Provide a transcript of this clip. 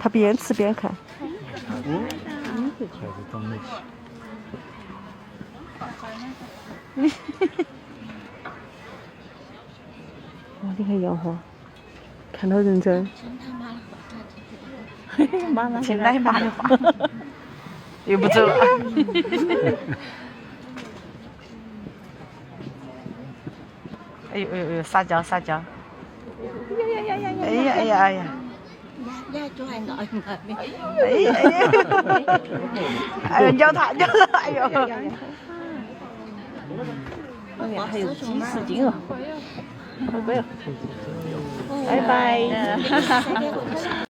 他边吃边看。这孩子长得起。哇，你看杨花，看到认真。听奶妈的话，又不走了。哎呦哎呦哎呦，撒娇撒娇。哎呀哎呀哎呀！Dạ cho anh gọi người đi. 哎呀哎呀！哎呦，咬它咬它！哎呦！哇，还有几十斤哦！好贵哦！拜拜。